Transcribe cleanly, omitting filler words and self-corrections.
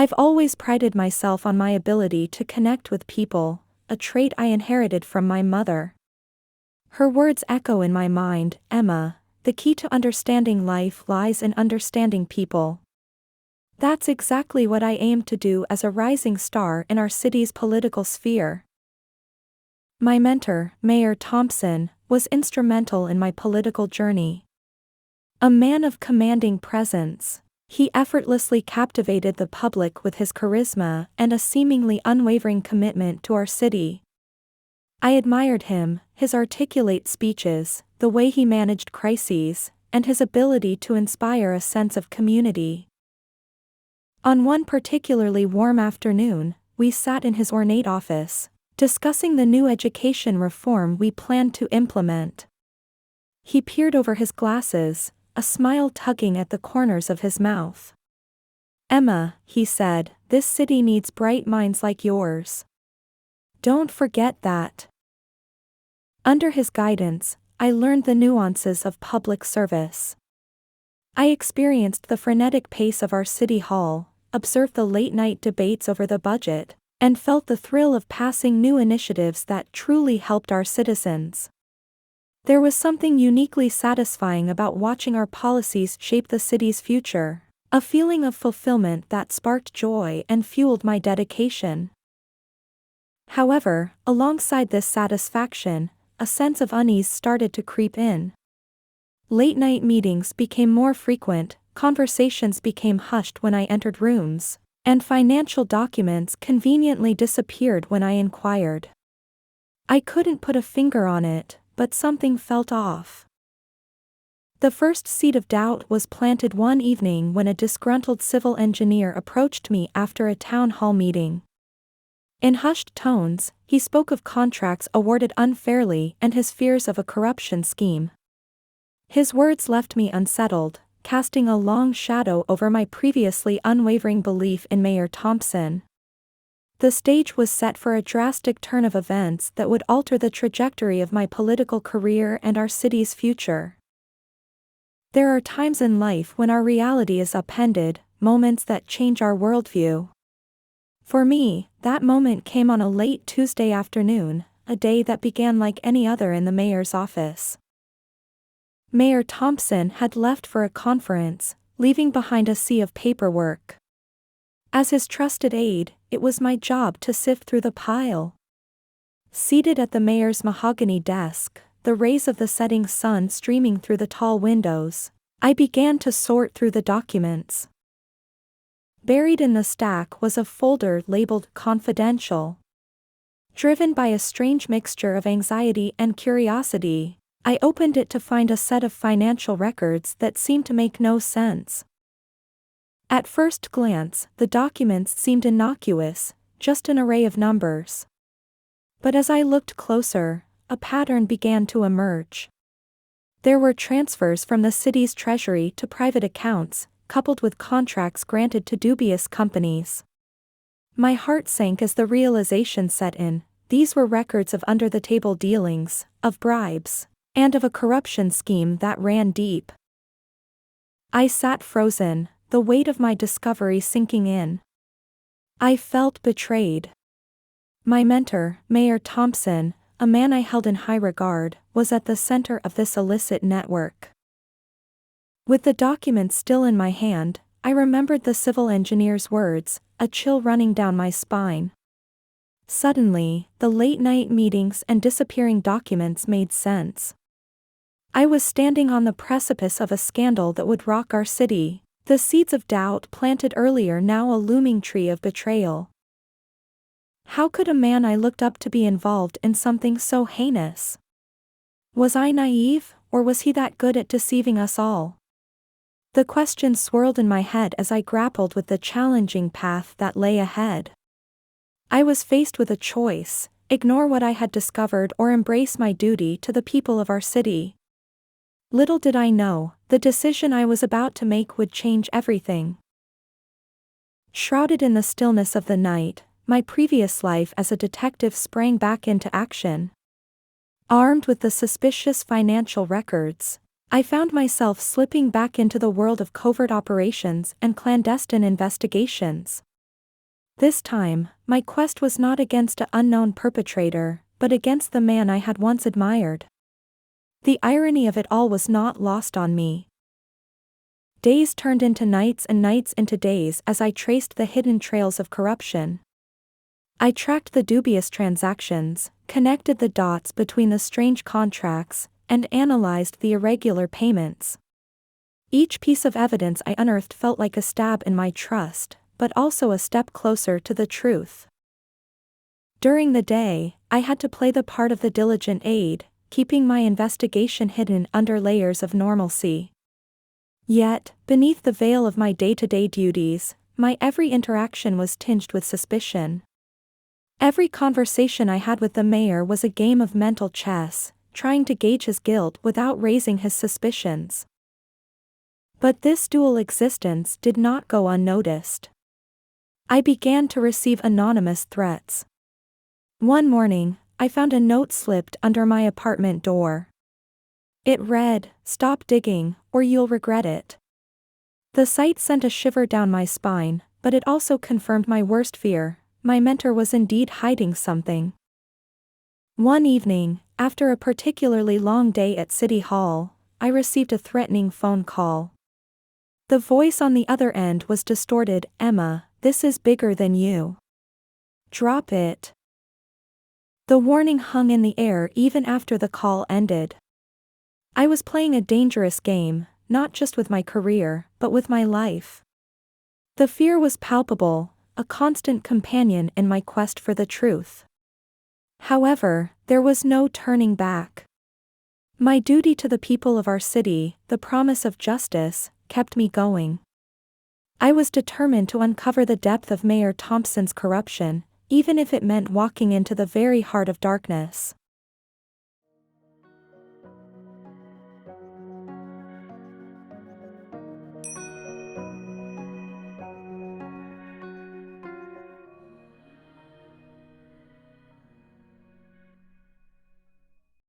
I've always prided myself on my ability to connect with people, a trait I inherited from my mother. Her words echo in my mind, Emma, the key to understanding life lies in understanding people. That's exactly what I aim to do as a rising star in our city's political sphere. My mentor, Mayor Thompson, was instrumental in my political journey. A man of commanding presence, he effortlessly captivated the public with his charisma and a seemingly unwavering commitment to our city. I admired him, his articulate speeches, the way he managed crises, and his ability to inspire a sense of community. On one particularly warm afternoon, we sat in his ornate office, discussing the new education reform we planned to implement. He peered over his glasses, a smile tugging at the corners of his mouth. "Emma," he said, "this city needs bright minds like yours. Don't forget that." Under his guidance, I learned the nuances of public service. I experienced the frenetic pace of our city hall, observed the late-night debates over the budget, and felt the thrill of passing new initiatives that truly helped our citizens. There was something uniquely satisfying about watching our policies shape the city's future, a feeling of fulfillment that sparked joy and fueled my dedication. However, alongside this satisfaction, a sense of unease started to creep in. Late-night meetings became more frequent, conversations became hushed when I entered rooms, and financial documents conveniently disappeared when I inquired. I couldn't put a finger on it, but something felt off. The first seed of doubt was planted one evening when a disgruntled civil engineer approached me after a town hall meeting. In hushed tones, he spoke of contracts awarded unfairly and his fears of a corruption scheme. His words left me unsettled, casting a long shadow over my previously unwavering belief in Mayor Thompson. The stage was set for a drastic turn of events that would alter the trajectory of my political career and our city's future. There are times in life when our reality is upended, moments that change our worldview. For me, that moment came on a late Tuesday afternoon, a day that began like any other in the mayor's office. Mayor Thompson had left for a conference, leaving behind a sea of paperwork. As his trusted aide, it was my job to sift through the pile. Seated at the mayor's mahogany desk, the rays of the setting sun streaming through the tall windows, I began to sort through the documents. Buried in the stack was a folder labeled "Confidential." Driven by a strange mixture of anxiety and curiosity, I opened it to find a set of financial records that seemed to make no sense. At first glance, the documents seemed innocuous, just an array of numbers. But as I looked closer, a pattern began to emerge. There were transfers from the city's treasury to private accounts, coupled with contracts granted to dubious companies. My heart sank as the realization set in. These were records of under-the-table dealings, of bribes, and of a corruption scheme that ran deep. I sat frozen, the weight of my discovery sinking in. I felt betrayed. My mentor, Mayor Thompson, a man I held in high regard, was at the center of this illicit network. With the documents still in my hand, I remembered the civil engineer's words, a chill running down my spine. Suddenly, the late-night meetings and disappearing documents made sense. I was standing on the precipice of a scandal that would rock our city, the seeds of doubt planted earlier now a looming tree of betrayal. How could a man I looked up to be involved in something so heinous? Was I naive, or was he that good at deceiving us all? The question swirled in my head as I grappled with the challenging path that lay ahead. I was faced with a choice: ignore what I had discovered or embrace my duty to the people of our city. Little did I know, the decision I was about to make would change everything. Shrouded in the stillness of the night, my previous life as a detective sprang back into action. Armed with the suspicious financial records, I found myself slipping back into the world of covert operations and clandestine investigations. This time, my quest was not against an unknown perpetrator, but against the man I had once admired. The irony of it all was not lost on me. Days turned into nights and nights into days as I traced the hidden trails of corruption. I tracked the dubious transactions, connected the dots between the strange contracts, and analyzed the irregular payments. Each piece of evidence I unearthed felt like a stab in my trust, but also a step closer to the truth. During the day, I had to play the part of the diligent aide, keeping my investigation hidden under layers of normalcy. Yet, beneath the veil of my day-to-day duties, my every interaction was tinged with suspicion. Every conversation I had with the mayor was a game of mental chess, trying to gauge his guilt without raising his suspicions. But this dual existence did not go unnoticed. I began to receive anonymous threats. One morning, I found a note slipped under my apartment door. It read, "Stop digging, or you'll regret it." The sight sent a shiver down my spine, but it also confirmed my worst fear: my mentor was indeed hiding something. One evening, after a particularly long day at City Hall, I received a threatening phone call. The voice on the other end was distorted. "Emma, this is bigger than you. Drop it." The warning hung in the air even after the call ended. I was playing a dangerous game, not just with my career, but with my life. The fear was palpable, a constant companion in my quest for the truth. However, there was no turning back. My duty to the people of our city, the promise of justice, kept me going. I was determined to uncover the depth of Mayor Thompson's corruption, even if it meant walking into the very heart of darkness.